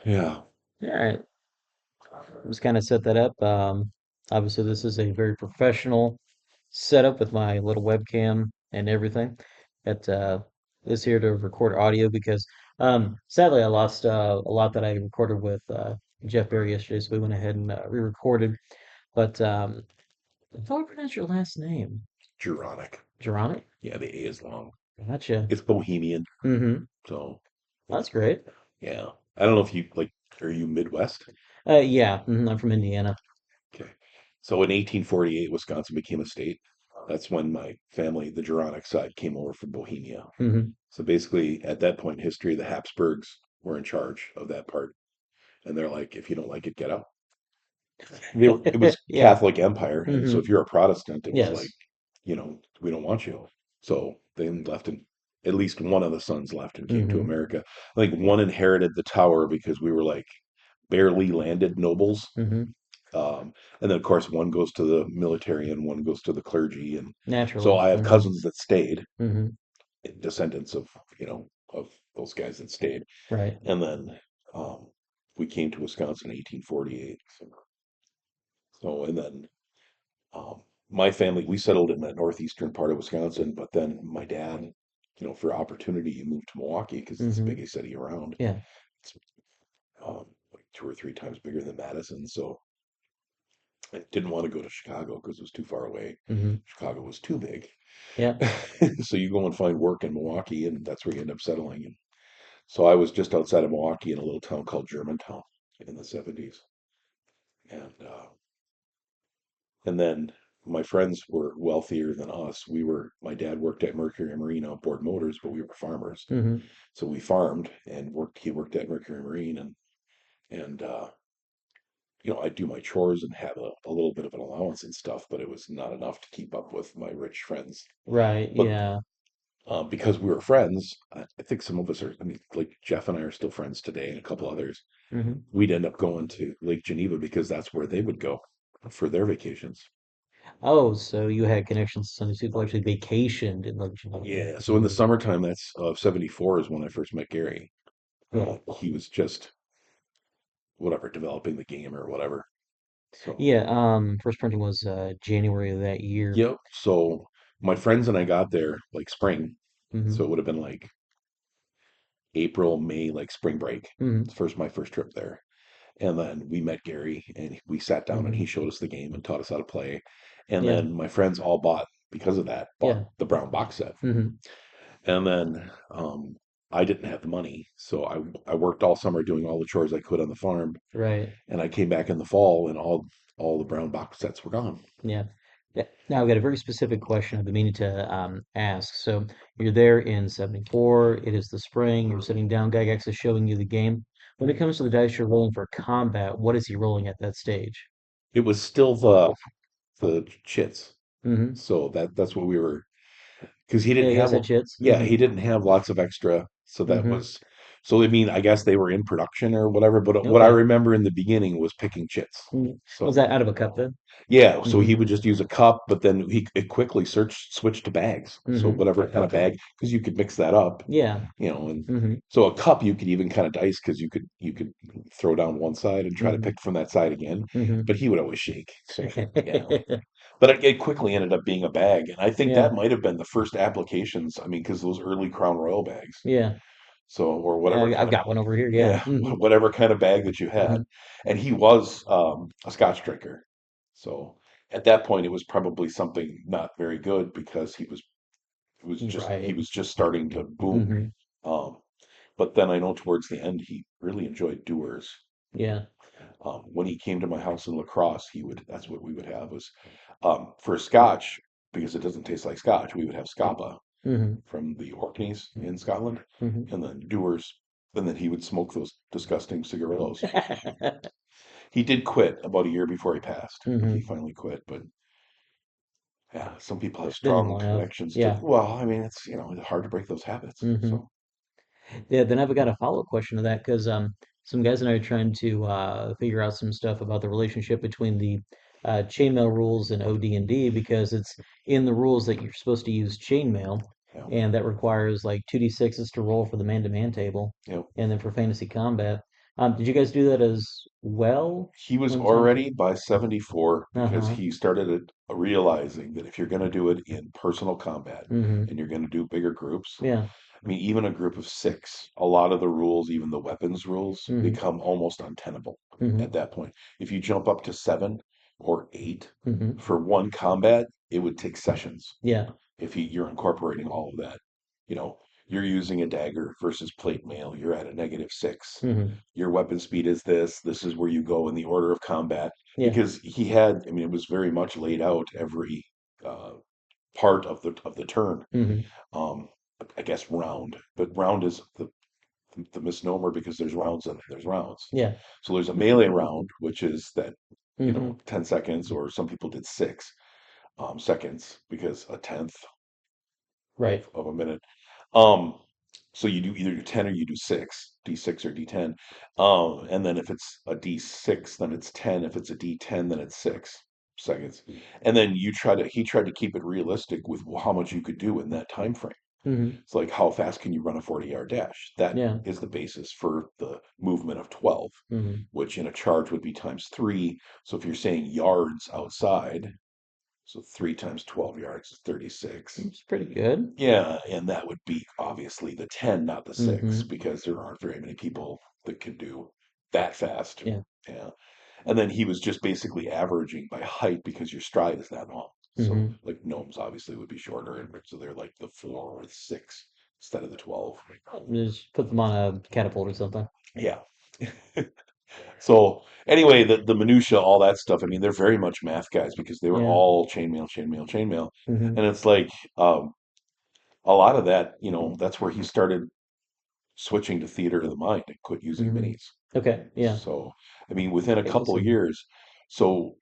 Yeah. All right. Just kind of set that up. Obviously, this is a very professional setup with my little webcam and everything. It is here to record audio because sadly I lost a lot that I recorded with Jeff Berry yesterday, so we went ahead and re-recorded. But how do I pronounce your last name? Jeranek. Jeranek? Yeah, the A is long. Gotcha. It's Bohemian. Mm-hmm. So, That's great. yeah. I don't know if you like, are you Midwest? Yeah, I'm from Indiana. Okay. So in 1848, Wisconsin became a state. That's when my family, the Jeranek side, came over from Bohemia. Hmm. So basically, at that point in history, the Habsburgs were in charge of that part. And they're like, if you don't like it, get out. It was Yeah. Catholic Empire. And so Hmm. if you're a Protestant, it was like, Yes. we don't want you. So they left and at least one of the sons left and came to Hmm. America. I think one inherited the tower because we were like barely landed nobles. Hmm. Um, and then of course one goes to the military and one goes to the clergy. And so Naturally. I have Hmm. cousins that stayed, Hmm. descendants of those guys that stayed. Right. And then um, we came to Wisconsin in 1848. And then Um, my family, we settled in the northeastern part of Wisconsin, but then my dad, for opportunity, he moved to Milwaukee because it's the Hmm. biggest city around. Yeah. It's like two or three times bigger than Madison. So I didn't want to go to Chicago because it was too far away. Hmm. Chicago was too big. Yeah. So you go and find work in Milwaukee, and that's where you end up settling. And so I was just outside of Milwaukee in a little town called Germantown in the 70s. And then my friends were wealthier than us. My dad worked at Mercury Marine outboard motors, but we were farmers. Hmm. So we farmed and he worked at Mercury Marine and I'd do my chores and have a little bit of an allowance and stuff, but it was not enough to keep up with my rich friends. Right. But Yeah. because we were friends, I think some of us are, I mean, like Jeff and I are still friends today and a couple others. Hmm. We'd end up going to Lake Geneva because that's where they would go for their vacations. Oh, so you had connections to some of these people who actually vacationed in Lake Geneva. Yeah, so in the Hmm. summertime, that's 74 is when I first met Gary. Yeah. He was just whatever, developing the game or whatever. So, Yeah. First printing was January of that year. yep. So my friends and I got there like spring. Hmm. So it would have been like April, May, like spring break. Hmm. It's my first trip there. And then we met Gary and we sat down and Hmm. he showed us the game and taught us how to play. And Yeah. then my friends all because of that, bought Yeah. the brown box set. Hmm. And then I didn't have the money. So I worked all summer doing all the chores I could on the farm. Right. And I came back in the fall and all the brown box sets were gone. Yeah. Yeah. Now I've got a very specific question I've been meaning to ask. So you're there in 74. It is the spring. You're sitting down. Gygax is showing you the game. When it comes to the dice you're rolling for combat, what is he rolling at that stage? It was still the chits. Hmm. So that's what we were because he Yeah, didn't you guys have had chits. yeah, Hmm. he didn't have lots of extra. So that Hmm. was so I mean, I guess they were in production or whatever, but what I Okay. remember in the beginning was picking chits. Was So that out of a cup then? yeah, so Hmm. he would just use a cup, but then it quickly switched to bags. So Hmm. whatever kind of bag, because you could mix that up, Yeah. and Hmm. so a cup you could even kind of dice because you could throw down one side and try to Hmm. pick from that side again, Hmm. but he would always shake. So yeah, but it quickly ended up being a bag, and I think Yeah. that might have been the first applications. I mean, because those early Crown Royal bags, Yeah. so or Yeah, whatever I've kind of got one over here. Yeah. yeah, Hmm. whatever kind of bag that you had. Hmm. And he was a Scotch drinker. So at that point it was probably something not very good because he Right. was just starting to boom. Hmm. Um, but then I know towards the end he really enjoyed Dewar's. Yeah. When he came to my house in La Crosse, that's what we would have was for Scotch, because it doesn't taste like Scotch, we would have Scapa Hmm. from the Orkneys in Scotland, Hmm. and then Dewar's, and then he would smoke those disgusting cigarillos. He did quit about a year before he passed. He Hmm. finally quit, but yeah, some people have Didn't strong long enough. connections to. Yeah. Well, I mean, it's hard to break those habits. Hmm. So Yeah, then I've got a follow-up question to that because some guys and I are trying to figure out some stuff about the relationship between the chainmail rules and OD&D because it's in the rules that you're supposed to use chainmail, yeah, and that requires like 2d6s to roll for the man-to-man table, you know, and then for fantasy combat. Did you guys do that as well He was when times already were? by 74 because Uh-huh. he started realizing that if you're going to do it in personal combat Mm-hmm. and you're going to do bigger groups, Yeah. I mean, even a group of six, a lot of the rules, even the weapons rules, Mm-hmm. become almost untenable Mm-hmm. at that point. If you jump up to seven or eight Mm-hmm. for one combat, it would take sessions Yeah. if you're incorporating all of that. You know, you're using a dagger versus plate mail, you're at a -6. Mm-hmm. Your weapon speed is this. This is where you go in the order of combat. Yeah. Because he had, I mean, it was very much laid out every uh, part of the turn. Mm-hmm. Um, I guess round, but round is the misnomer because there's rounds and there's rounds. Yeah. So there's a melee round, which is that, Mm-hmm. 10 seconds, or some people did 6 seconds because a tenth Right. of a minute. Um, so you do either 10 or you do six, D6 or D10. And then if it's a D6, then it's 10. If it's a D10, then it's 6 seconds. And then he tried to keep it realistic with how much you could do in that time frame. Mm-hmm. It's like how fast can you run a 40-yard dash? That Yeah. is the basis for the movement of 12, Mm-hmm. which in a charge would be times three. So if you're saying yards outside, so 3 times 12 yards is 36. It's pretty good. Yeah, and that would be obviously the 10, not the six, Mm-hmm. because there aren't very many people that can do that fast. Yeah. Yeah. And then he was just basically averaging by height because your stride is that long. So Mm-hmm. like gnomes obviously would be shorter, and so they're like the 4 or 6 instead of the 12. Just put them on a catapult or something. Yeah. So anyway, the minutia, all that stuff. I mean, they're very much math guys because they were Yeah. all chainmail, chainmail, chainmail, Mm-hmm. and it's like a lot of that. That's where he started switching to theater of the mind and quit using Mm-hmm. minis. Okay. Yeah. So, I mean, within a Yeah. couple of years, so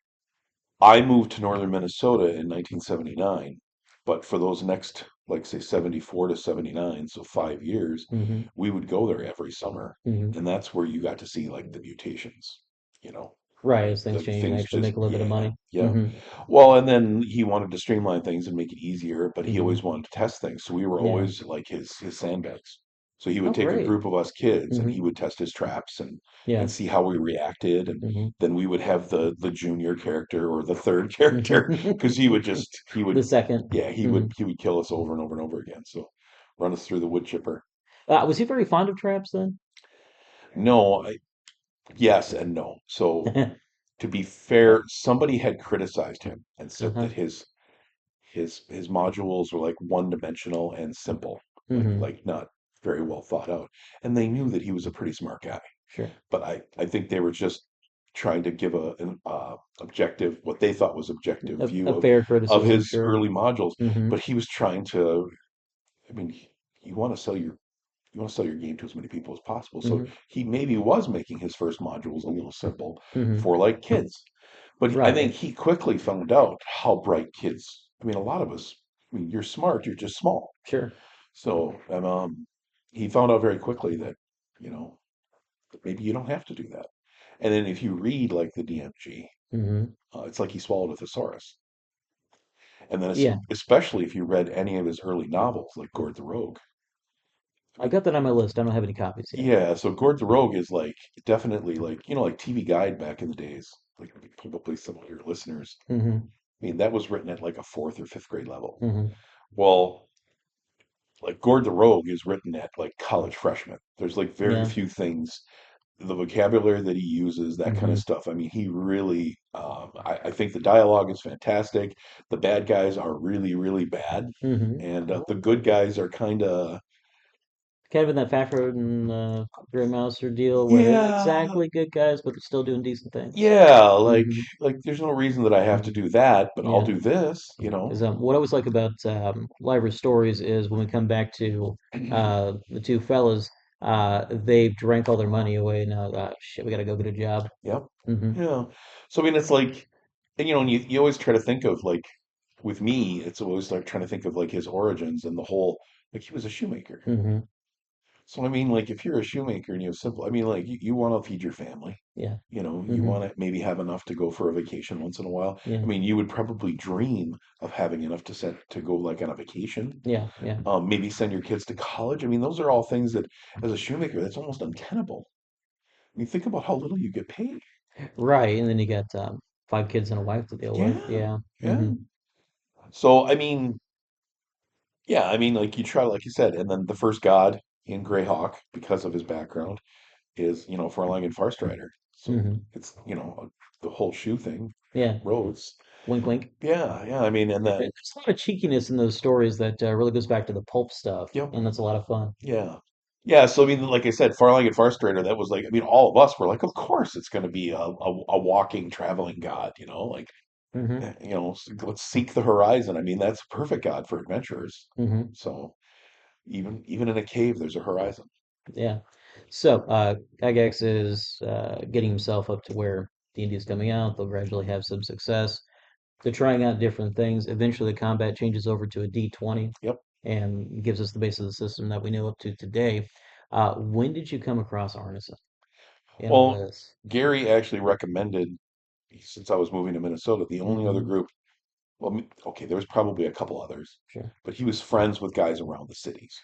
I moved to northern Minnesota in 1979, but for those next, like say 74 to 79, so 5 years, Mm-hmm. we would go there every summer. Mm-hmm. And that's where you got to see like the mutations, you know, Right. As things like change, you can things actually just, make a little bit of yeah, money. yeah. Mm-hmm. Well, and then he wanted to streamline things and make it easier, but he Mm-hmm. always wanted to test things. So we were Yeah. always like his sandbags. So he Oh, would take a great. group of us kids and Mm-hmm. he would test his traps and Yeah. see how we reacted. And Mm-hmm. then we would have the junior character or the third character because he would The second. yeah, Mm-hmm. he would kill us over and over and over again. So run us through the wood chipper. Was he very fond of traps then? No, yes and no. So to be fair, somebody had criticized him and said Uh-huh. that his modules were like one-dimensional and simple, Mm-hmm. like not very well thought out. And they knew that he was a pretty smart guy, Sure. but I think they were just trying to give an objective, what they thought was objective A view fair of criticism, his sure. early modules. Mm-hmm. But he was trying to, I mean, you want to sell your game to as many people as possible. So Mm-hmm. he maybe was making his first modules a little simple Mm-hmm. for like kids. But I think Right. he quickly found out how bright kids, I mean, a lot of us, I mean, you're smart, you're just small. Sure. So, and he found out very quickly that, you know, maybe you don't have to do that. And then if you read like the DMG, Mm-hmm. it's like he swallowed a thesaurus. And then Yeah. especially if you read any of his early novels, like Gord the Rogue. I I've mean, got that on my list. I don't have any copies yet. yeah, so Gord the Rogue is like definitely like, like TV Guide back in the days, like probably some of your listeners. Mm-hmm. I mean, that was written at like a fourth or fifth grade level. Mm-hmm. Well, like Gord the Rogue is written at like college freshman. There's like very Yeah. few things, the vocabulary that he uses, that kind Mm-hmm. of stuff. I mean, he really, I think the dialogue is fantastic. The bad guys are really, really bad, Mm-hmm. and the good guys are kind of, Kind of in that Fafhrod and Grey Mouser deal where they're not yeah, exactly good guys, but they're still doing decent things. yeah, Mm-hmm. like there's no reason that I have to Mm-hmm. do that, but I'll Yeah. do this. Because what I always like about Libra's stories is when we come back to the two fellas, they've drank all their money away. Now, shit, we gotta go get a job. Yep. Hmm. Yeah. So I mean, it's like, and you always try to think of like, with me, it's always like trying to think of like his origins and the whole, like he was a shoemaker. Hmm. So I mean, like if you're a shoemaker and you have simple, I mean, like you want to feed your family. Yeah. You Hmm. want to maybe have enough to go for a vacation once in a while. I Yeah. mean, you would probably dream of having enough to go like on a vacation. Yeah. Yeah. Maybe send your kids to college. I mean, those are all things that, as a shoemaker, that's almost untenable. I mean, think about how little you get paid. Right, and then you got 5 kids and a wife to deal with. Yeah, Yeah. yeah. Hmm. So I mean, yeah, I mean, like you try, like you said, and then the first god in Greyhawk, because of his background, is Farlang and Farstrider. So Hmm. it's the whole shoe thing, Yeah. Rhodes. Wink, wink. Yeah, yeah. I mean, and then There's a lot of cheekiness in those stories that really goes back to the pulp stuff, yep, and that's a lot of fun. yeah, yeah. So I mean, like I said, Farlang and Farstrider. That was like, I mean, all of us were like, of course, it's going to be a walking, traveling god. Like Hmm. let's seek the horizon. I mean, that's a perfect god for adventurers. Hmm. So even in a cave, there's a horizon. Yeah. So, Gygax is getting himself up to where D&D is coming out. They'll gradually have some success. They're trying out different things. Eventually, the combat changes over to a D20 Yep. and gives us the base of the system that we know up to today. When did you come across Arneson in all Well, this? Gary actually recommended, since I was moving to Minnesota, the only other Hmm. group. Well, okay, there was probably a couple others, Sure. but he was friends with guys around the cities.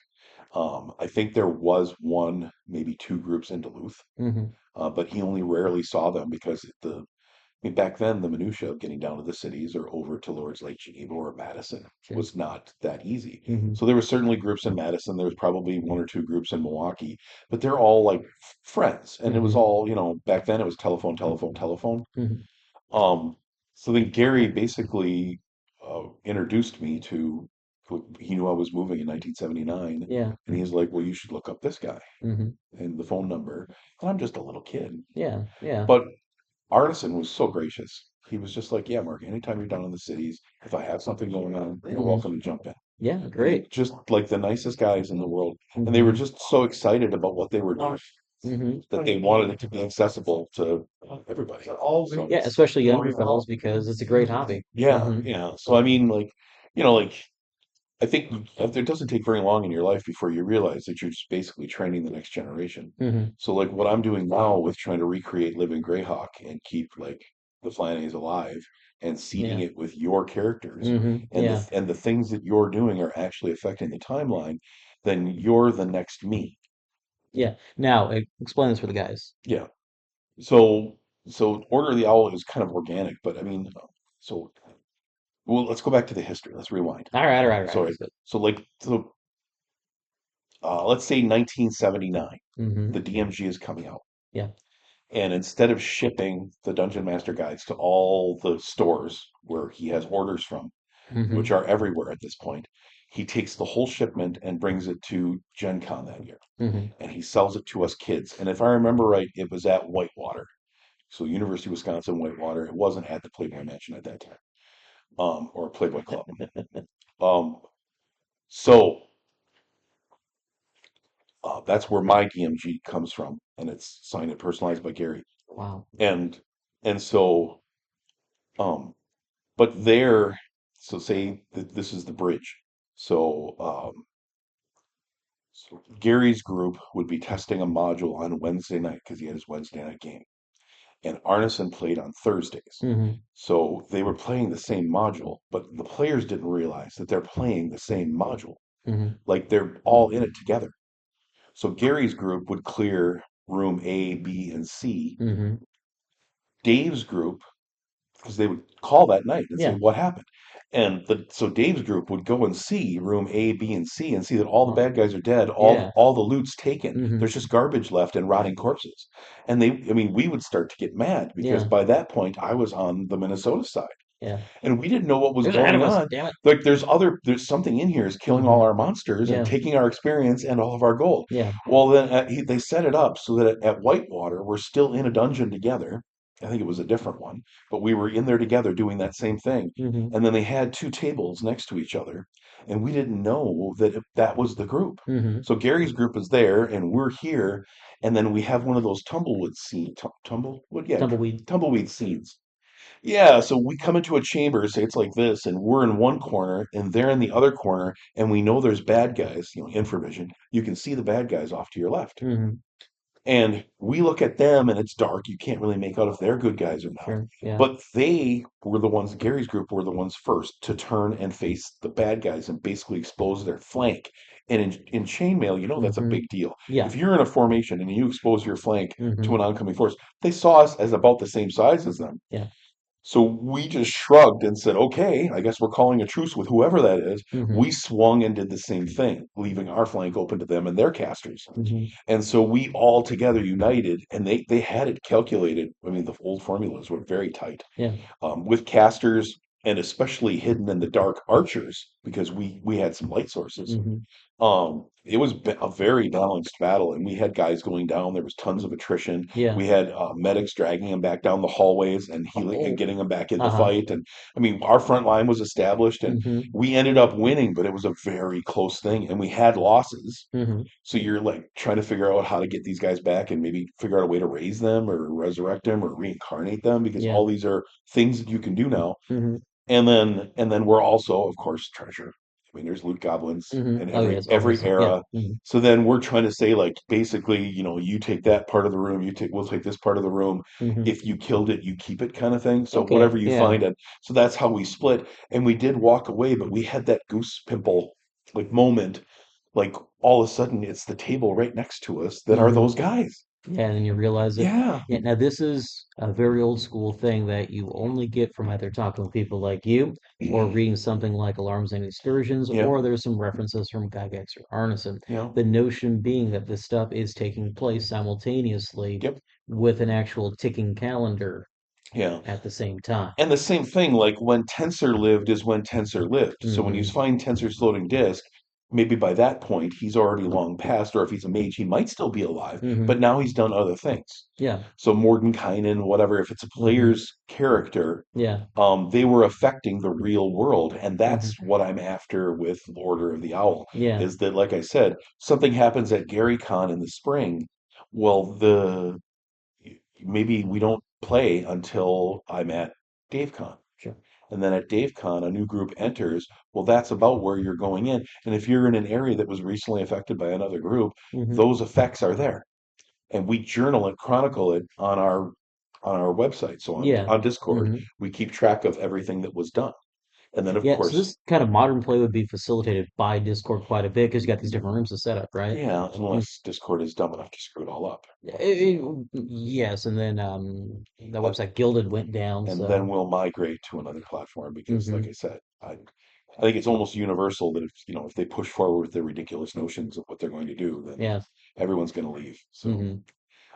I think there was one, maybe two groups in Duluth, Hmm. but he only rarely saw them because I mean, back then the minutia of getting down to the cities or over to Lord's Lake Geneva or Madison Sure. was not that easy. Hmm. So there were certainly groups in Madison. There was probably one or two groups in Milwaukee, but they're all like friends, and it was Hmm. all back then it was telephone, telephone, telephone. Hmm. Um, so then Gary basically introduced me to. He knew I was moving in 1979, Yeah. and he's like, "Well, you should look up this guy Hmm. and the phone number." And I'm just a little kid, Yeah. Yeah. but Arneson was so gracious. He was just like, "Yeah, Mark, anytime you're down in the cities, if I have something going on, you're Hmm. welcome to jump in." Yeah. And he Great. just like the nicest guys in the world, and they were Hmm. just so excited about what they were doing Hmm. that they wanted it to be accessible to everybody. So Yeah, especially younger fellows because it's a great hobby. yeah, Hmm. yeah. So I mean, like I think it doesn't take very long in your life before you realize that you're just basically training the next generation. Hmm. So like what I'm doing now with trying to recreate Living Greyhawk and keep like the Flanays alive and seeding Yeah. it with your characters Hmm. and Yeah. the things that you're doing are actually affecting the timeline, then you're the next me. Yeah. Now, explain this for the guys. Yeah. So Order of the Owl is kind of organic, but I mean, so well, let's go back to the history. Let's rewind. All right. All right. All right. Sorry. That's good. Let's say 1979, Hmm. the DMG is coming out. Yeah. And instead of shipping the Dungeon Master guides to all the stores where he has orders from, which Hmm. are everywhere at this point, he takes the whole shipment and brings it to Gen Con that year. Hmm. And he sells it to us kids. And if I remember right, it was at Whitewater. So University of Wisconsin, Whitewater. It wasn't at the Playboy Mansion at that time, or Playboy Club. Um, so that's where my DMG comes from, and it's signed and personalized by Gary. Wow. And and so, um, but there, so say that this is the bridge. So, so Gary's group would be testing a module on Wednesday night because he had his Wednesday night game, and Arneson played on Thursdays. Hmm. So they were playing the same module, but the players didn't realize that they're playing the same module. Hmm. Like they're all in it together. So Gary's group would clear room A, B, and C. Hmm. Dave's group, because they would call that night and say, Yeah. "What happened?" And so Dave's group would go and see room A, B, and C and see that all the Wow. bad guys are dead, Yeah. all the loot's taken. Hmm. There's just garbage left and rotting corpses. And I mean, we would start to get mad because Yeah. by that point I was on the Minnesota side. Yeah. And we didn't know what was There's ahead of going us. on. Damn it. Like there's something in here is killing all Hmm. our monsters and Yeah. taking our experience and all of our gold. Yeah. Well, then they set it up so that at Whitewater we're still in a dungeon together. I think it was a different one, but we were in there together doing that same thing. Hmm. And then they had two tables next to each other, and we didn't know that that was the group. Hmm. So Gary's group is there, and we're here, and then we have one of those tumblewood seed, tumblewood, yeah, Tumbleweed. tumbleweed seeds. Yeah, so we come into a chamber, say it's like this, and we're in one corner, and they're in the other corner, and we know there's bad guys, infravision. You can see the bad guys off to your left. Hmm. And we look at them, and it's dark. You can't really make out if they're good guys or not. Sure. Yeah. But they were the ones, Gary's group were the ones first to turn and face the bad guys and basically expose their flank And in chainmail, that's a Mm-hmm. big deal. Yeah. If you're in a formation and you expose your flank to Mm-hmm. an oncoming force, they saw us as about the same size as them. Yeah. So we just shrugged and said, okay, I guess we're calling a truce with whoever that is. Mm-hmm. We swung and did the same thing, leaving our flank open to them and their casters. Mm-hmm. And so we all together united, and they had it calculated. I mean, the old formulas were very tight, Yeah. with casters and especially hidden in the dark archers because we had some light sources. Mm-hmm. It was a very balanced battle, and we had guys going down. There was tons of attrition. Yeah. We had medics dragging them back down the hallways and healing and Oh. getting them back in the Uh-huh. fight. And I mean, our front line was established, and Mm-hmm. we ended up winning, but it was a very close thing, and we had losses. Mm-hmm. So you're like trying to figure out how to get these guys back and maybe figure out a way to raise them or resurrect them or reincarnate them because Yeah. all these are things that you can do now. Mm-hmm. And then we're also, of course, treasure. I mean, there's loot goblins Mm-hmm. in Oh every yes, every always. Yeah. era. Mm-hmm. So then we're trying to say like basically, you take that part of the room, we'll take this part of the room. Mm-hmm. If you killed it, you keep it kind of thing. So Okay. whatever you Yeah. find it. So that's how we split. And we did walk away, but we had that goose pimple like moment, like all of a sudden it's the table right next to us that are Mm-hmm. those guys. Yeah, and then you realize it. Yeah. Yeah, now this is a very old school thing that you only get from either talking with people like you or reading something like Alarms and Excursions, Yep. or there's some references from Gygax or Arneson. Yeah. The notion being that this stuff is taking place simultaneously Yep. with an actual ticking calendar Yeah. at the same time. And the same thing, like when Tensor lived is when Tensor lived. So when you Mm-hmm. find Tensor's floating disk, maybe by that point he's already long past, or if he's a mage, he might still be alive, Mm-hmm. but now he's done other things. Yeah. So Mordenkainen, whatever, if it's a Mm-hmm. player's character, Yeah. they were affecting the real world, and that's Mm-hmm. what I'm after with Order of the Owl. Yeah. Is that, like I said, something happens at GaryCon in the spring. Well, maybe we don't play until I'm at DaveCon. Sure. And then at DaveCon, a new group enters. Well, that's about where you're going in. And if you're in an area that was recently affected by another group, Mm-hmm. those effects are there. And we journal it, chronicle it on our website. So on, Yeah. on Discord, Mm-hmm. we keep track of everything that was done. And then of Yeah, so course, this kind of modern play would be facilitated by Discord quite a bit because you got these different rooms to set up, right? yeah, Mm, unless Discord is dumb enough to screw it all up. yes, and then the And, website Gilded went down, and then so we'll migrate to another platform because, like I hmm said, I think it's almost universal that if they push forward with their ridiculous notions of what they're going to do, then yeah. everyone's going to leave. So hmm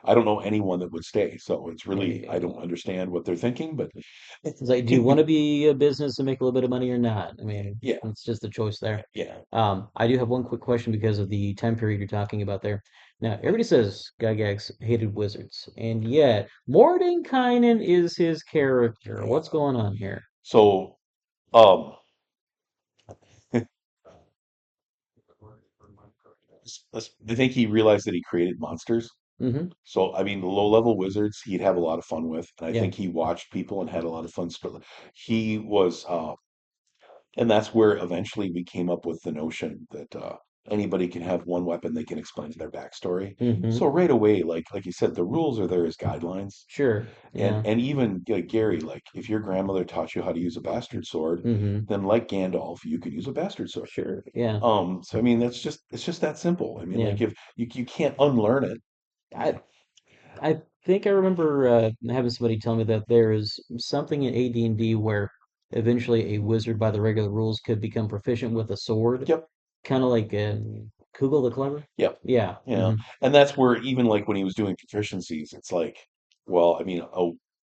I don't know anyone that would stay. So it's really I Yeah. don't understand what they're thinking, but It's like, do you want to be a business and make a little bit of money or not? I mean, yeah, it's just a choice there. yeah, I do have one quick question because of the time period you're talking about there. Now, everybody says Gygax hated wizards, and yet Mordenkainen is his character. yeah. What's going on here? So um, I think he realized that he created monsters. Hmm. So I mean, low level wizards he'd have a lot of fun with, and I Yeah. think he watched people and had a lot of fun. He was And that's where eventually we came up with the notion that anybody can have one weapon they can explain their backstory. So Hmm. right away, like you said, the rules are there as guidelines. Sure. And Yeah. and even Gary, like if your grandmother taught you how to use a bastard sword, Hmm. then like Gandalf, you can use a bastard sword. Sure. Yeah. So I mean it's just that simple. I mean, Yeah. like if you can't unlearn it. I I think I remember having somebody tell me that there is something in AD&D where eventually a wizard by the regular rules could become proficient with a sword, Yep. kind of like Kugel the Clever. Yep. Yeah. Yeah. And that's where even like when he was doing proficiencies, it's like, well, I mean,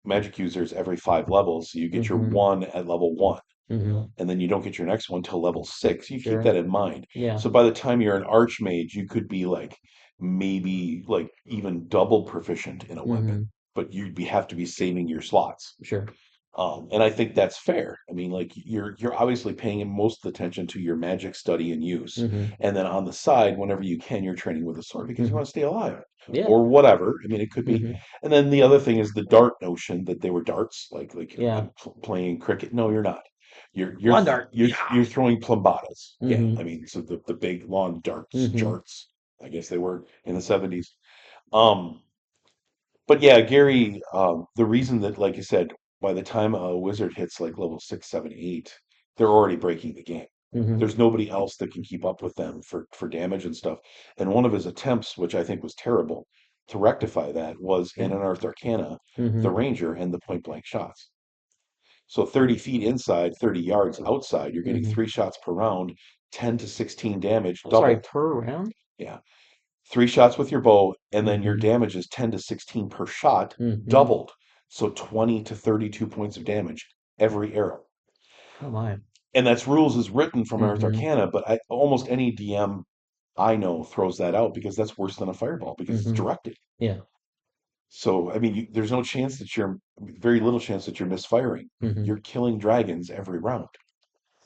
magic users every 5 levels, so you get your Hmm. one at level 1, Hmm. and then you don't get your next one till level 6. You keep Sure. that in mind. Yeah. So by the time you're an archmage, you could be like maybe like even double proficient in a weapon, Hmm. but have to be saving your slots. Sure. And I think that's fair. I mean, like you're obviously paying most of the attention to your magic study and use, Hmm. and then on the side, whenever you can, you're training with a sword because you Hmm. want to stay alive, Yeah. or whatever. I mean, it could be. Hmm. And then the other thing is the dart notion that they were darts, like Yeah. I'm playing cricket. No, you're not. Lawn dart. You're Yeah. throwing plumbadas. Yeah, I Hmm. mean, so the big lawn darts, Hmm. jarts. I guess they were in the 70s. Um, but yeah, Gary, the reason that, like you said, by the time a wizard hits like level 6, 7, 8, they're already breaking the game. Mm-hmm. There's nobody else that can keep up with them for damage and stuff. And one of his attempts, which I think was terrible, to rectify that was Yeah. in Unearthed Arcana, the Mm-hmm. Ranger and the point blank shots. So 30 feet inside, 30 yards outside, you're getting Mm-hmm. 3 shots per round, 10 to 16 damage, I'm sorry, doubled. per round? Yeah. 3 shots with your bow, and then your Mm-hmm. damage is 10 to 16 per shot, Mm-hmm. doubled. So 20 to 32 points of damage every arrow. Oh my. And that's rules is written from Earth Mm-hmm. Arcana, but almost any DM I know throws that out because that's worse than a fireball because it's Mm-hmm. directed. Yeah. So, I mean, there's no chance that very little chance that you're misfiring. Mm-hmm. You're killing dragons every round.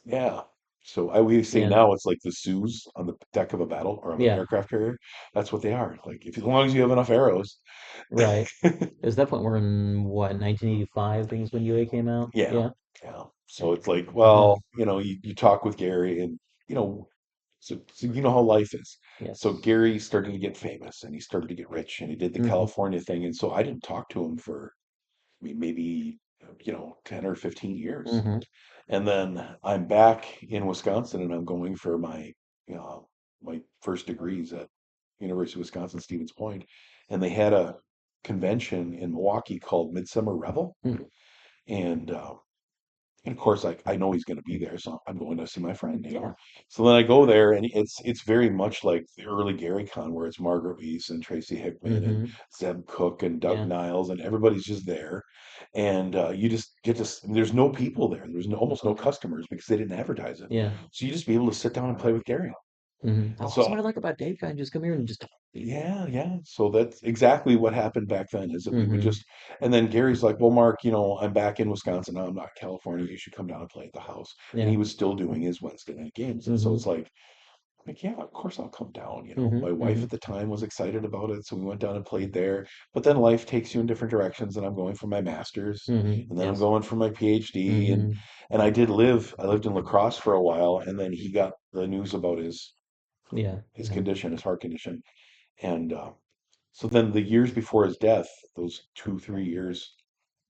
Yeah. So I always say Yeah. now it's like the Sues on the deck of a battle or of an Yeah. aircraft carrier. That's what they are. Like if as long as you have enough arrows. Right. Is that point we're in what, 1985, I think is when UA came out? Yeah. Yeah. Yeah. So it's like, Uh-huh. well, you talk with Gary and you know, so you know how life is. So Yes. Gary started to get famous and he started to get rich and he did the Mm-hmm. California thing. And so I didn't talk to him for, I mean, maybe, 10 or 15 years. Mm-hmm. And then I'm back in Wisconsin and I'm going for uh, my first degrees at University of Wisconsin Stevens Point, and they had a convention in Milwaukee called Midsummer Revel, Mm-hmm. and of course I know he's going to be there, so I'm going to see my friend. Yeah. So then I go there, and it's very much like the early Gary Con, where it's Margaret Weiss and Tracy Hickman and Mm-hmm. Zeb Cook and Doug Yeah. Niles, and everybody's just there, and you just get to. There's no people there. There's almost no customers because they didn't advertise it. Yeah. So you just be able to sit down and play with Gary. Mm-hmm. That's So what I like about Dave. Guy, just come here and just talk to people. yeah, yeah. So that's exactly what happened back then is that we would Mm-hmm. just, and then Gary's like, well, Mark, I'm back in Wisconsin now. I'm not in California. You should come down and play at the house. And Yeah. he was still doing his Wednesday night games. And so Mm-hmm. it's like, yeah, of course I'll come down. Mm-hmm. My wife Mm-hmm. at the time was excited about it. So we went down and played there. But then life takes you in different directions. And I'm going for my master's Mm-hmm. and then I'm Yes. going for my PhD. And, Mm-hmm. and I lived in La Crosse for a while. And then he got the news about Yeah. his Yeah. condition, his heart condition. And, so then the years before his death, those 2, 3 years,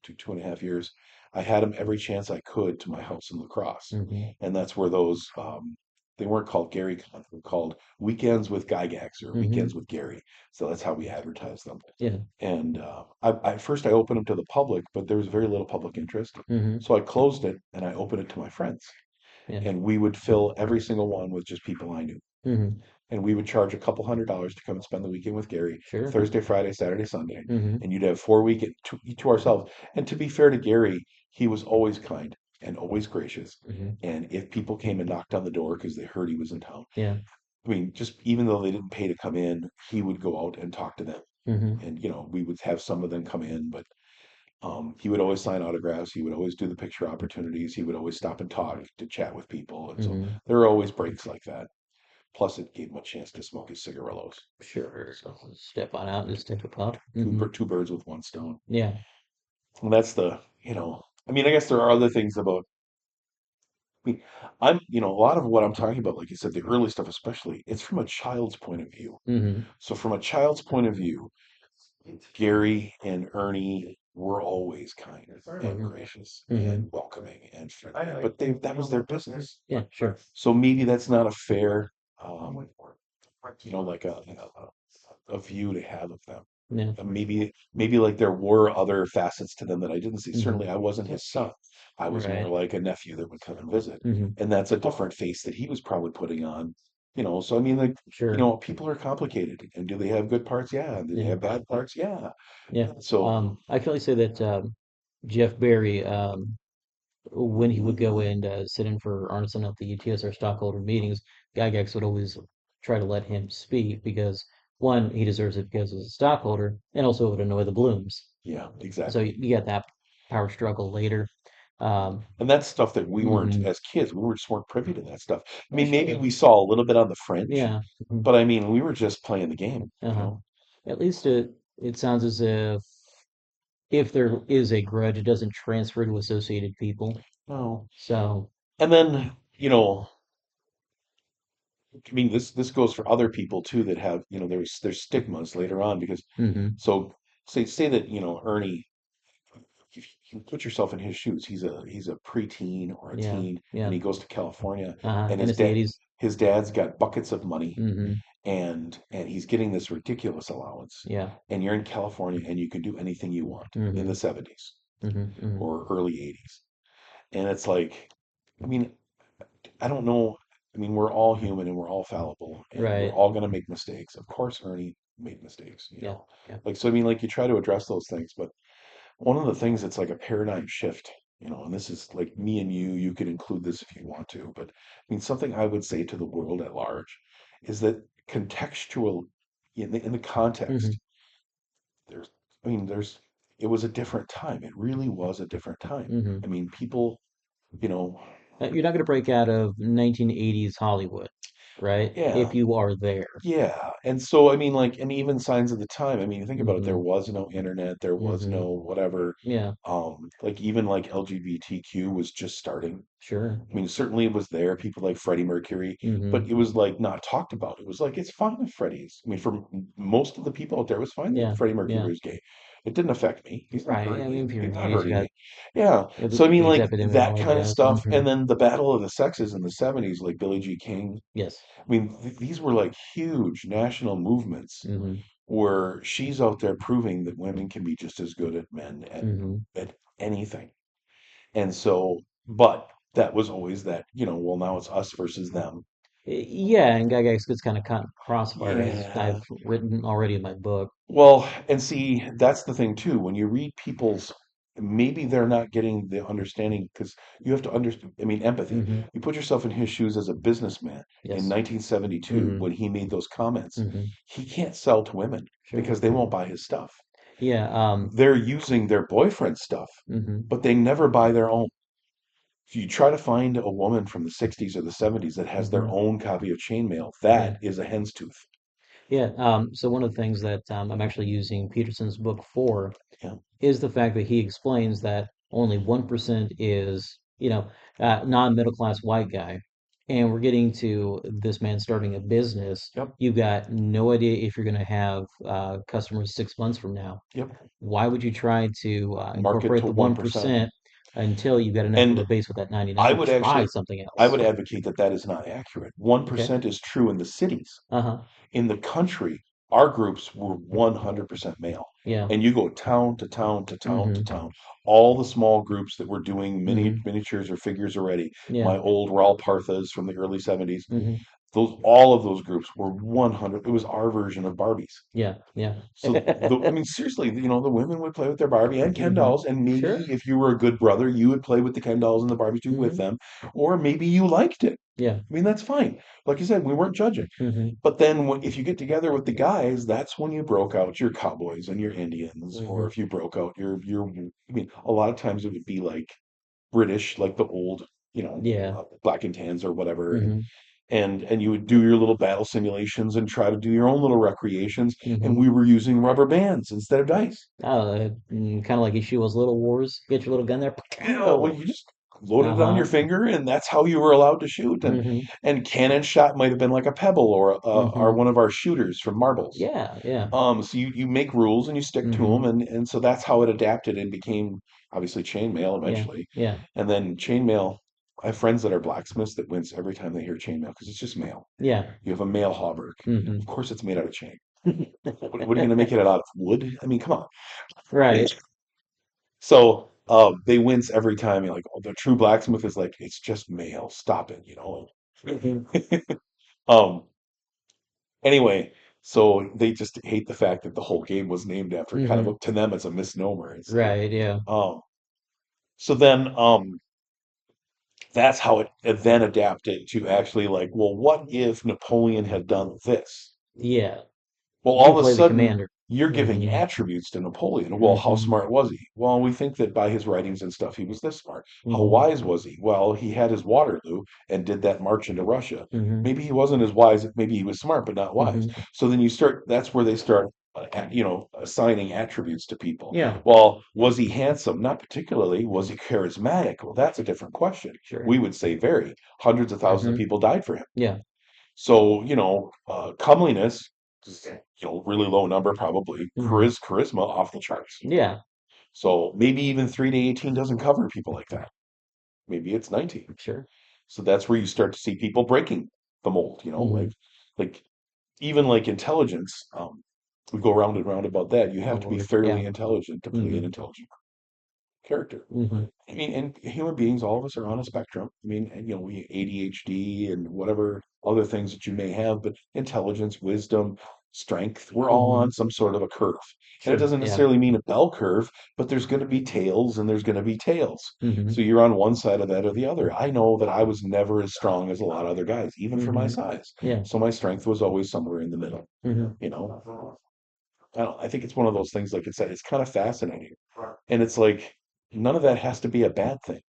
2.5 years, I had him every chance I could to my house in La Crosse. Mm-hmm. And that's where those, they weren't called Gary Con, they were called Weekends with Gygax or Mm-hmm. Weekends with Gary. So that's how we advertised them. Yeah. And at first I opened them to the public, but there was very little public interest. Mm-hmm. So I closed it and I opened it to my friends. Yeah. And we would fill every single one with just people I knew, Mm-hmm. and we would charge a couple $100 to come and spend the weekend with Gary, Sure. Thursday, Friday, Saturday, Sunday, Mm-hmm. and you'd have 4 weekend to ourselves. And to be fair to Gary, he was always kind and always gracious. Mm-hmm. And if people came and knocked on the door because they heard he was in town, Yeah. I mean, just even though they didn't pay to come in, he would go out and talk to them. Mm-hmm. And we would have some of them come in, but he would always sign autographs. He would always do the picture opportunities. He would always stop and talk to chat with people. And so Mm-hmm. there were always breaks like that. Plus, it gave him a chance to smoke his cigarillos. Sure. So Step on out and just take a puff. two Mm-hmm. two birds with one stone. Yeah. And that's I mean, I guess there are other things about. I mean, a lot of what I'm talking about, like you said, the early stuff especially, it's from a child's point of view. Mm-hmm. So from a child's point of view, Gary and Ernie were always kind and Mm-hmm. gracious Mm-hmm. and welcoming and friendly, but that was their business. Yeah. Sure. So maybe that's not a fair, like a view to have of them. Yeah. Maybe like there were other facets to them that I didn't see. Mm-hmm. Certainly, I wasn't his son. I was more Right. like a nephew that would come and visit, Mm-hmm. and that's a different face that he was probably putting on. So I mean, like, Sure. people are complicated, and do they have good parts? Yeah. Do they Yeah. have bad parts? Yeah. Yeah. So I can only say that Jeff Barry, when he would go and sit in for Arneson at the TSR stockholder meetings, Gygax would always try to let him speak because one, he deserves it because he's a stockholder, and also it would annoy the Blooms. yeah, So exactly. you got that power struggle later. Um, And that's stuff that we weren't mhm. as kids. Just weren't privy to that stuff. I Yeah, mean, maybe sure. we saw a little bit on the fringe, Yeah. Mhm. but I mean, we were just playing the game. Uh-huh. At least it sounds as if there is a grudge, it doesn't transfer to associated people. No. So, And then, I mean, this goes for other people too that have, there's stigmas later on because hmm so say that, Ernie if you put yourself in his shoes, he's a preteen or a Yeah. teen, and Yeah. he goes to California, and And it's the 80s. his dad's got buckets of money, Mm-hmm. and he's getting this ridiculous allowance, Yeah. and you're in California, and you can do anything you want in Mm-hmm. the 70s Mm-hmm. Mm-hmm. or early 80s, and it's like, I mean, I don't know. I mean, we're all human and we're all fallible and we're Right. all going to make mistakes. Of course, Ernie made mistakes, Yeah. Yeah. Like, so, I mean, like, you try to address those things, but one of the things that's like a paradigm shift, and this is like me and you could include this if you want to, but I mean, something I would say to the world at large is that contextual, in the Mm-hmm. context, there's, I mean, it was a different time. It really was a different time. Mm-hmm. I mean, people, you know, You're not going to break out of 1980s Hollywood, right? yeah, If you are there. yeah. And so, I mean, like, and even signs of the time. I mean, think about it. There Mm-hmm. was no internet. There was Mm-hmm. no whatever. Yeah. Like even like LGBTQ was just starting. Sure. I mean, certainly it was there, people like Freddie Mercury, but Mm-hmm. it was like not talked about. It was like, it's fine if Freddie's. I mean, for most of the people out there, it was fine that Yeah. Freddie Yeah. Yeah. was gay. It didn't affect me. He's not Right. hurting I me. mean, if you're in He's the not 80s, you hurting got me. Yeah. the So, I mean, AIDS like epidemic and that all that kind of jazz. stuff. Mm-hmm. And then the Battle of the Sexes in the 70s, like Billie Jean King. Yes. I mean, these were like huge national movements Mm-hmm. where she's out there proving that women can be just as good at men Mm-hmm. at anything. And so, but that was always that, well, now it's us versus them. Yeah, and Gygax gets kind of caught in crossfire, as Yeah. I've written already in my book. Well, and see, that's the thing too. When you read people's, maybe they're not getting the understanding because you have to understand, I mean, empathy. Mm-hmm. You put yourself in his shoes as a businessman in Yes. 1972 Mm-hmm. when he made those comments. Mm-hmm. He can't sell to women Sure. because they won't buy his stuff. Yeah. They're using their boyfriend's stuff, Mm-hmm. but they never buy their own. If you try to find a woman from the 60s or the 70s that has their Mm-hmm. own copy of Chainmail, Yeah. that is a hen's tooth. Yeah. So one of the things that I'm actually using Peterson's book for Yeah. is the fact that he explains that only 1% is, non-middle class white guy. And we're getting to this man starting a business. Yep. You've got no idea if you're going to have customers 6 months from now. Yep. Why would you try to Market incorporate to the 1%. 1% until you've got enough of a And base with that I 99 to would try actually, something I else? would advocate that that is not accurate. Okay. 1% is true in the cities. Uh-huh. In the country, our groups were 100% male. Yeah. And you go town to town to town to Mm-hmm. town. All the small groups that were doing Mm-hmm. miniatures or figures already, Yeah. my old Raul Parthas from the early 70s, Mm-hmm. all of those groups were 100. It was our version of Barbies. Yeah. Yeah. So I mean, seriously, the women would play with their Barbie and Ken Mm-hmm. dolls, and maybe Sure. if you were a good brother, you would play with the Ken dolls and the Barbies too with Mm-hmm. them, or maybe you liked it. Yeah. I mean, that's fine. Like you said, we weren't judging. Mm-hmm. But then if you get together with the guys, that's when you broke out your cowboys and your Indians, or Mm-hmm. if you broke out I mean, a lot of times it would be like British, like the old, Yeah. black and tans or whatever, and Mm-hmm. and you would do your little battle simulations and try to do your own little recreations, and Mm-hmm. we were using rubber bands instead of dice. Kind of like Yeshua's Little Wars. Get your little gun there. Yeah, well, Pow! you just loaded it on your Uh-huh. finger, and that's how you were allowed to shoot. Mm-hmm. And cannon shot might have been like a pebble or Mm-hmm. one of our shooters from marbles. Yeah. Yeah. So you make rules and you stick to them, Mm-hmm. and so that's how it adapted and became obviously chainmail Yeah. eventually, Yeah. and then chainmail. I have friends that are blacksmiths that wince every time they hear chainmail because it's just mail. Yeah. You have a mail hauberk. Mm-hmm. Of course, it's made out of chain. What are you going to make it out of wood? I mean, come on. Right. So they wince every time. You're like, oh, the true blacksmith is like, it's just mail. Stop it. Mhm. Um. Anyway, so they just hate the fact that the whole game was named after kind of Mhm. to them it's a misnomer. It's like, Right, yeah. um. So then that's how it then adapted to actually like, well, what if Napoleon had done this? Yeah. Well, You all of a play the sudden, commander. you're giving Mhm. attributes to Napoleon. Well, how Mhm. smart was he? Well, we think that by his writings and stuff, he was this smart. How Mhm. wise was he? Well, he had his Waterloo and did that march into Russia. Mhm. Maybe he wasn't as wise. Maybe he was smart, but not wise. Mhm. So then that's where they start, assigning attributes to people. Yeah, Well, was he handsome? Not particularly. Was he charismatic? Well, that's a different question. sure. We would say very. Hundreds of thousands of Mhm. people died for him. Yeah. So, comeliness, really low number probably. Mhm. Charisma off the charts. Yeah. So maybe even 3 to 18 doesn't cover people like that. Maybe it's 19. Sure. So that's where you start to see people breaking the mold, Hmm. like even like intelligence. We go round and round about that. You Oh have to be Lord. fairly Yeah. intelligent to play Hmm. an intelligent character. Hmm. I mean, and human beings, all of us are on a spectrum. I mean, and, we ADHD and whatever other things that you may have, but intelligence, wisdom, strength, we're all Hmm. on some sort of a curve. And it Sure. doesn't Yeah. necessarily mean a bell curve, but there's going to be tails and there's going to be tails. Hmm. So you're on one side of that or the other. I know that I was never as strong as a lot of other guys, even for my Hmm. size. Yeah. So my strength was always somewhere in the middle, Hmm. you know. I think it's one of those things, like I said, it's kind of fascinating. And it's like none of that has to be a bad thing.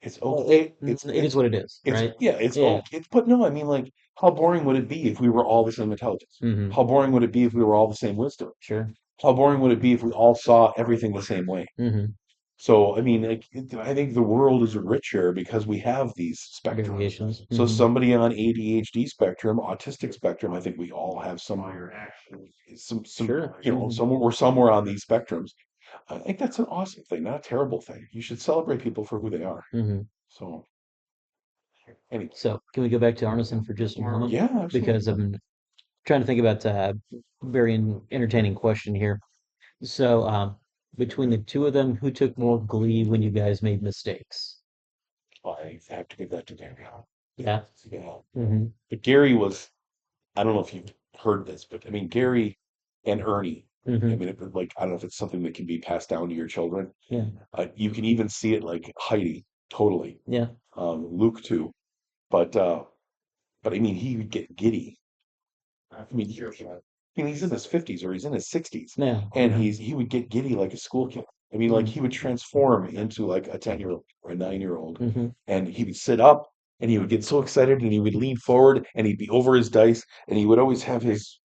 It's Well, okay. it is what it is, right? It's Yeah. okay. But no, I mean, like, how boring would it be if we were all the same intelligence? Hmm. How boring would it be if we were all the same wisdom? Sure. How boring would it be if we all saw everything the same way? Hmm. So, I mean, like, I think the world is richer because we have these spectrums. Variations. So, Hmm. somebody on ADHD spectrum, autistic spectrum, I think we all have Sure. Hmm. somewhere we're somewhere on these spectrums. I think that's an awesome thing, not a terrible thing. You should celebrate people for who they are. Hmm. So, anyway, So can we go back to Arneson for just a moment? yeah, Because absolutely. I'm trying to think about very entertaining question here. So, between the two of them, who took more glee when you guys made mistakes? I have to give that to Gary. Yeah. Yeah. Hmm. But Gary was, I don't know if you've heard this, but I mean, Gary and Ernie, I Hmm. mean, like, I don't know if it's something that can be passed down to your children. Yeah. You can even see it like Heidi, totally. Yeah. Luke too. But, uh, but I mean, he would get giddy. I mean, he's in his 50s or he's in his 60s, Yeah. and he would get giddy like a school kid. I mean, like Hmm. he would transform into like a 10-year-old or a 9-year-old, Hmm. and he would sit up and he would get so excited and he would lean forward and he'd be over his dice and he would always have his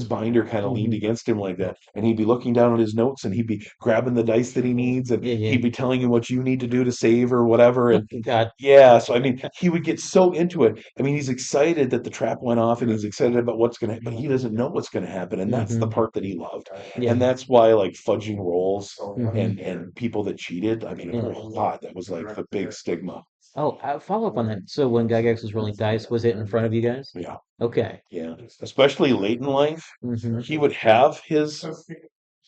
binder kind of leaned Hmm. against him like that, and he'd be looking down at his notes and he'd be grabbing the dice that he needs, and Yeah. Yeah. he'd be telling you what you need to do to save or whatever. And God. yeah, so I mean, he would get so into it. I mean, he's excited that the trap went off and he's excited about what's going to happen, but he doesn't know what's going to happen. And that's the Hmm. part that he loved. Yeah. And that's why, like, fudging rolls Hmm. and people that cheated, I mean, Yeah. oh God, that was like the big stigma. Oh, follow up on that. So when Gygax was rolling dice, was it in front of you guys? Yeah, Okay. yeah. Especially late in life, Hmm. he would have his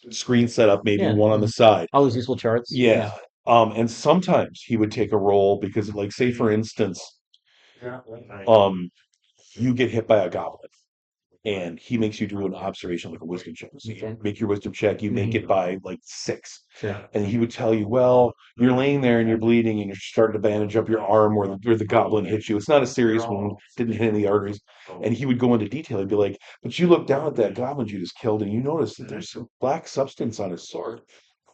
screen set up, maybe Yeah. one on the Hmm. side. All those useful charts. Yeah. Yeah. And sometimes he would take a roll because, like, say for instance, um, you get hit by a goblin and he makes you do an observation, like a wisdom check. So Okay. you make your wisdom check, you make Hmm. it by like 6. Sure. And he would tell you, well, you're laying there and you're bleeding and you're starting to bandage up your arm where the goblin hit you. It's not a serious wound, didn't hit any arteries. And he would go into detail. He'd be like, but you look down at that goblin you just killed and you notice that there's some black substance on his sword.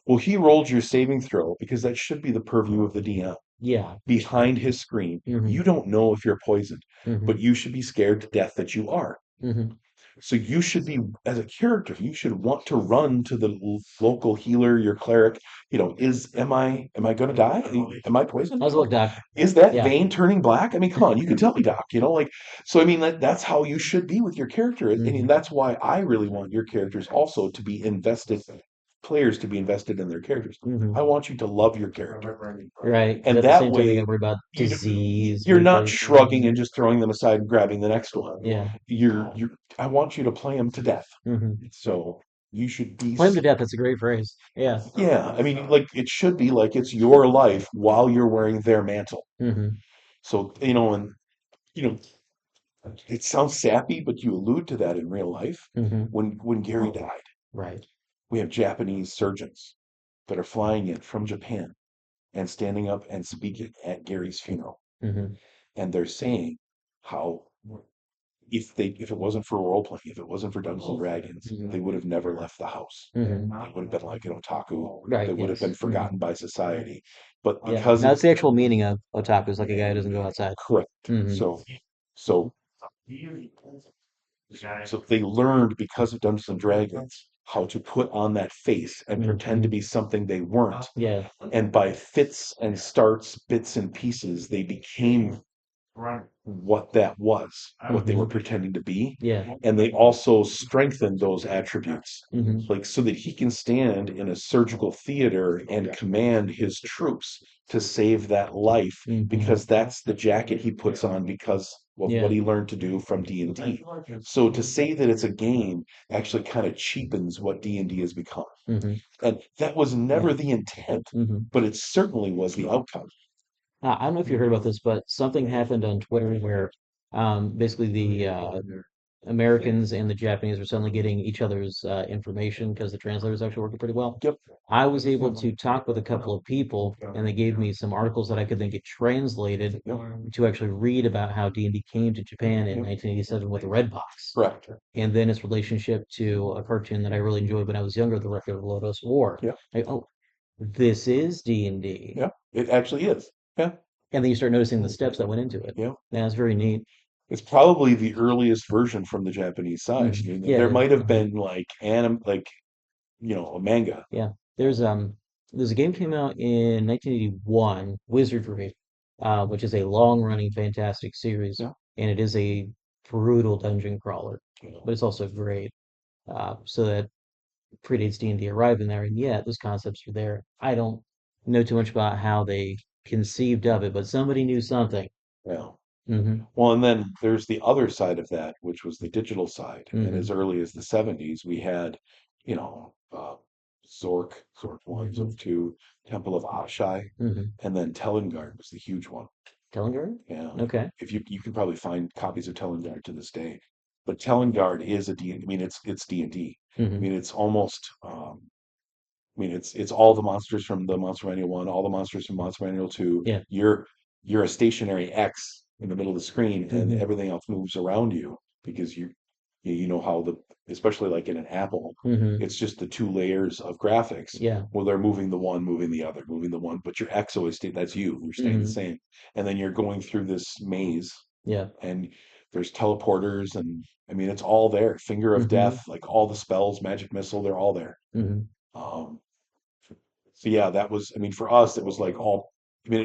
Well, he rolled your saving throw because that should be the purview of the DM. Yeah. Behind his screen, Hmm. you don't know if you're poisoned, Hmm. but you should be scared to death that you are. Hmm. So you should be, as a character, you should want to run to the local healer, your cleric. Am I going to die? Am I poisoned? How's it look, Doc? Is that Yeah. vein turning black? I mean, come on, you can tell me, doc. Like, so I mean, that's how you should be with your character, and Hmm. that's why I really want your characters also to be invested, players to be invested in their characters. Hmm. I want you to love your character, Right. But and at the that same time, you got way to worry about you disease, you're not mutation. shrugging and just throwing them aside and grabbing the next one. Yeah. You're I want you to play them to death. Hmm. So you should be, Play him to death. That's a great phrase. Yeah. yeah, I mean, like, it should be like it's your life while you're wearing their mantle. Hmm. So, and you know, it sounds sappy, but you allude to that in real life. Hmm. When Gary died, Right. we have Japanese surgeons that are flying in from Japan and standing up and speaking at Gary's funeral. Hmm. And they're saying how if it wasn't for role playing, if it wasn't for Dungeons and Dragons, Hmm. they would have never left the house. Hmm. They would have been like an otaku. They Right. would have been Yes. Hmm. forgotten by society. But Yeah. because Now, of that's the actual meaning of otaku is like a guy who doesn't go outside. correct, Hmm. so they learned because of Dungeons and Dragons how to put on that face and pretend to Hmm. be something they weren't. Yeah. And by fits and starts, bits and pieces, they became what that was, what they were Hmm. pretending to be. Yeah. And they also strengthened those attributes, Hmm. like so that he can stand in a surgical theater and command his troops to save that life Hmm. because that's the jacket he puts on because of what Yeah. he learned to do from D&D. So to say that it's a game actually kind of cheapens what D&D has become. Hmm. And that was Yeah. never the intent, Hmm. but it certainly was the outcome. I don't know if you heard about this, but something happened on Twitter where basically the Americans and the Japanese were suddenly getting each other's information because the translators actually working pretty well. Yep. I was able to talk with a couple of people, and they gave me some articles that I could then get translated to actually read about how D&D came to Japan in 1987 with the Red Box, Correct. and then its relationship to a cartoon that I really enjoyed when I was younger, The Record of Lodoss War. Yeah. Like, oh, this is D&D. Yeah. It actually is. Yeah. And then you start noticing the steps that went into it. Yeah. Yeah, it's very neat. It's probably the earliest version from the Japanese side. I Hmm. mean, Yeah, there it is. might have Hmm. been like like a manga. Yeah. There's a game came out in 1981, Wizardry, which is a long-running fantastic series, Yeah. and it is a brutal dungeon crawler, Yeah. but it's also great. So that predates D&D arriving there, and yeah, those concepts are there. I don't know too much about how they conceived of it, but somebody knew something. Yeah. Hmm. Well, and then there's the other side of that, which was the digital side. And as Hmm. early as the 70s, we had, Zork 1, Zork 2, Temple of Ashai, Hmm. and then Telengard was the huge one. Tellinger? Yeah. Okay. If you can probably find copies of Telengard to this day. But Telengard is a D, I mean, it's D&D. I Hmm. mean, it's almost, it's all the monsters from the Monster Manual 1, all the monsters from Monster Manual 2. Yeah. You're a stationary X in the middle of the screen, and Hmm. everything else moves around you because you know how especially like in an Apple, Hmm. it's just the two layers of graphics. Yeah. Well, they're moving the one, moving the other, moving the one, but your X always that's you. You're staying the Hmm. same, and then you're going through this maze, Yeah. and there's teleporters, and I mean it's all there. Finger of Hmm. Death, like all the spells, magic missile, they're all there. Hmm. Um, so yeah, that was, I mean, for us, it was like all, I mean,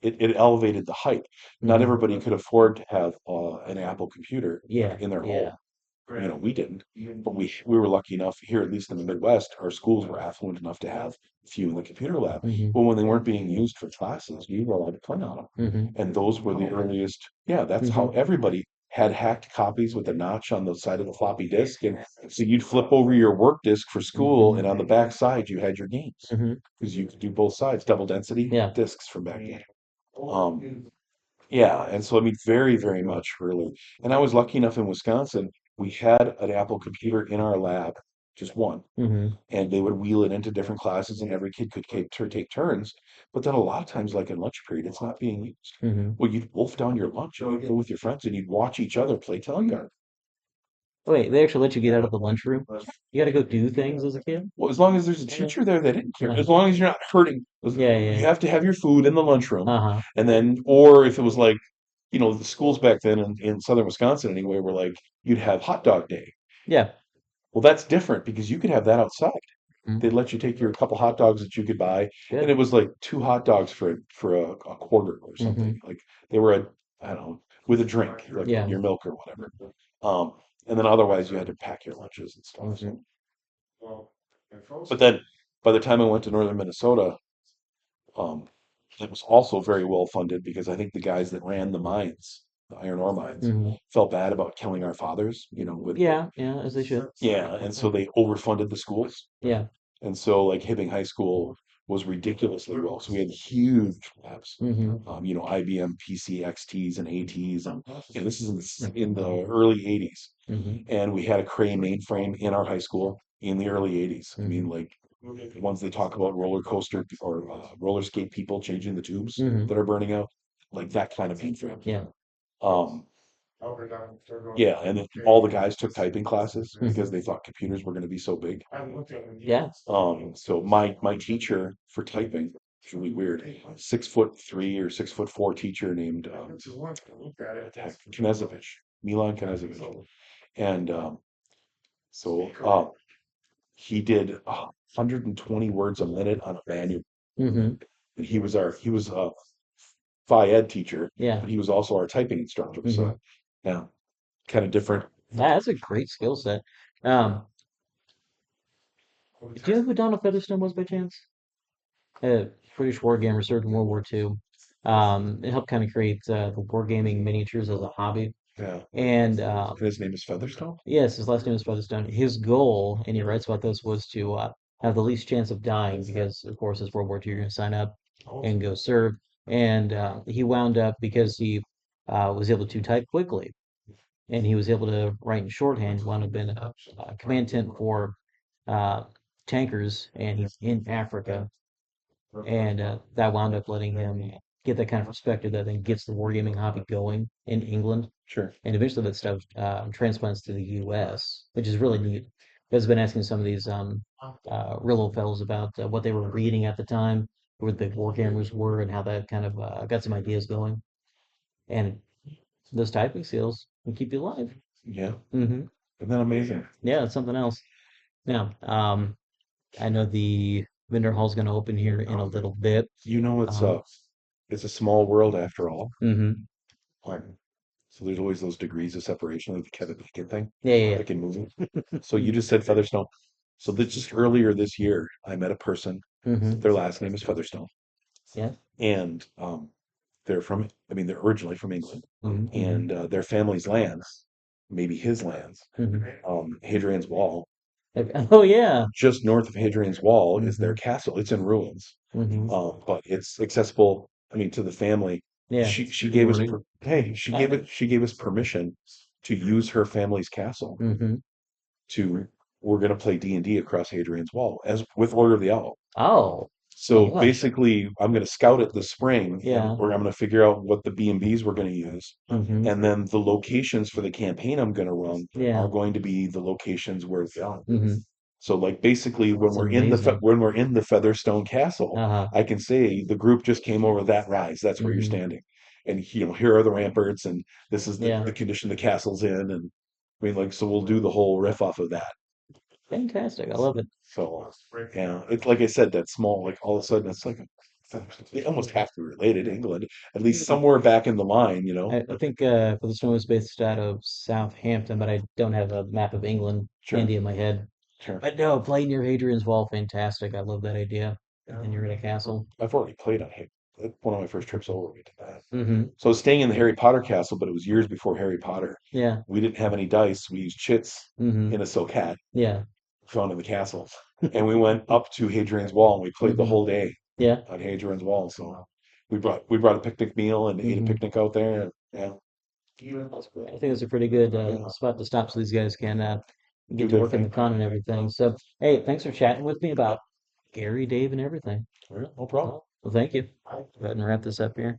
it elevated the hype. Not Hmm. everybody could afford to have an Apple computer Yeah. in their home. Yeah. We didn't, but we were lucky enough here, at least in the Midwest, our schools were affluent enough to have a few in the computer lab. Hmm. But when they weren't being used for classes, we were allowed to play on them. Hmm. And those were the earliest, yeah, that's how Hmm. everybody had hacked copies with a notch on the side of the floppy disk. And so you'd flip over your work disk for school, and on the back side, you had your games Hmm. because you could do both sides, double density Yeah. disks from back then. Um, yeah, and so I mean, very, very much early. And I was lucky enough in Wisconsin, we had an Apple computer in our lab, just one, Hmm. and they would wheel it into different classes, and every kid could take turns. But then a lot of times, like in lunch period, it's not being used. Hmm. Well, you'd wolf down your lunch, and you'd go with your friends, and you'd watch each other play Telengard. Wait, they actually let you get out of the lunchroom? You got to go do things as a kid? Well, as long as there's a Yeah. teacher there, they didn't care. Uh-huh. As long as you're not hurting, Yeah, you yeah. have to have your food in the lunchroom, Uh-huh. and then, or if it was like the schools back then in southern Wisconsin anyway were like you'd have hot dog day. Yeah. Well, that's different because you could have that outside. Mm. They'd let you take your couple hot dogs that you could buy, and it Good. was like two hot dogs for a quarter or something. Hmm. Like they were I don't know, with a drink, like Yeah. your milk or whatever. Um, and then otherwise you had to pack your lunches and stuff. Hmm. But then by the time I went to northern Minnesota, um, it was also very well funded because I think the guys that ran the mines, the iron ore mines, Hmm. felt bad about killing our fathers, with Yeah, yeah, as they should. yeah, and so they overfunded the schools. Yeah. And so like Hibbing High School was ridiculously well. So we had huge labs, Hmm. IBM PC XTs and ATs, and this is in the early 80s. Hmm. And we had a Cray mainframe in our high school in the early 80s. I Hmm. mean, like the ones they talk about roller coaster or roller skate people changing the tubes Hmm. that are burning out, like that kind of mainframe. Yeah. Um, yeah, and then all the guys took typing classes because Hmm. they thought computers were going to be so big. Yeah. So my teacher for typing, it's really weird, 6'3" or 6'4" teacher named what the heck, Knezovich, Milan Knezovich, and he did 120 words a minute on a manual, Hmm. and he was Phi Ed teacher, Yeah. but he was also our typing instructor. Hmm. So yeah, kind of different. That's a great skill set. Um, do you know who Donald Featherstone was by chance? A British wargamer served in World War II. It helped kind of create the wargaming miniatures as a hobby. Yeah. And And his name is Featherstone? yes, his last name is Featherstone. His goal, and he writes about this, was to have the least chance of dying because, of course, it's World War II. You're going to sign up and go serve. And he wound up because he was able to type quickly and he was able to write in shorthand. He wound up in a command tent for uh, tankers, and he's in Africa, and that wound up letting him get that kind of perspective that then gets the wargaming hobby going in England, Sure. and eventually that stuff transplants to the U.S., which is really neat. I've been asking some of these real old fellows about what they were reading at the time, what the wargamers were, and how that kind of got some ideas going. And those typing skills can keep you alive. Yeah. Hmm. Isn't that amazing? Yeah, it's something else. Now, I know the vendor hall's going to open here in a little bit. You know, Um, it's a small world after all. hmm. Right. So there's always those degrees of separation, like the Kevin Bacon thing, Yeah, yeah, like in movies. So you just said Featherstone. So this just earlier this year, I met a person. yeah. Hmm. Their last name is Featherstone, Yeah. and they're from. I mean, they're originally from England, Hmm. and their family's lands, maybe his lands, Hmm. Hadrian's Wall. Oh, yeah. Just north of Hadrian's Wall is their Hmm. castle. It's in ruins, Hmm. but it's accessible. I mean, to the family. Yeah. She gave us hey, she gave us permission to use her family's castle Hmm. to. We're going to play D&D across Hadrian's Wall as with Order of the Owl. Oh, So oh gosh. basically, I'm going to scout it this spring, and Yeah. or I'm going to figure out what the B&Bs we're going to use, Hmm. and then the locations for the campaign I'm going to run Yeah. are going to be the locations where it's on. Hmm. So like basically That's amazing. when we're in the Featherstone Castle, Uh-huh. I can say the group just came over that rise. That's where you're Hmm. standing. And here are the ramparts and this is Yeah. the condition the castle's in. And I mean like so we'll do the whole riff off of that. Fantastic. I love it. So yeah, it's like I said, that small, like all of a sudden it's like they almost have to be related to England, at least somewhere back in the line, you know. I think for the snow was based out of Southampton, but I don't have a map of England Sure, handy in my head. sure. But no, play near Hadrian's Wall, fantastic. I love that idea. And you're in a castle. I've already played on it. One of my first trips over, we did that. Hmm. So I was staying in the Harry Potter castle, but it was years before Harry Potter. Yeah. We didn't have any dice. We used chits Hmm. in a silk hat Yeah. found in the castle. And we went up to Hadrian's Wall and we played the Hmm. whole day Yeah. on Hadrian's Wall. So we brought a picnic meal and ate a Hmm. picnic out there. Yeah, That's great. I think it's a pretty good yeah. spot to stop so these guys can Do get to their work in the thing. con and everything. So, hey, thanks for chatting with me about Gary, Dave, and everything. Yeah, no problem. Well, thank you. Go ahead and wrap this up here.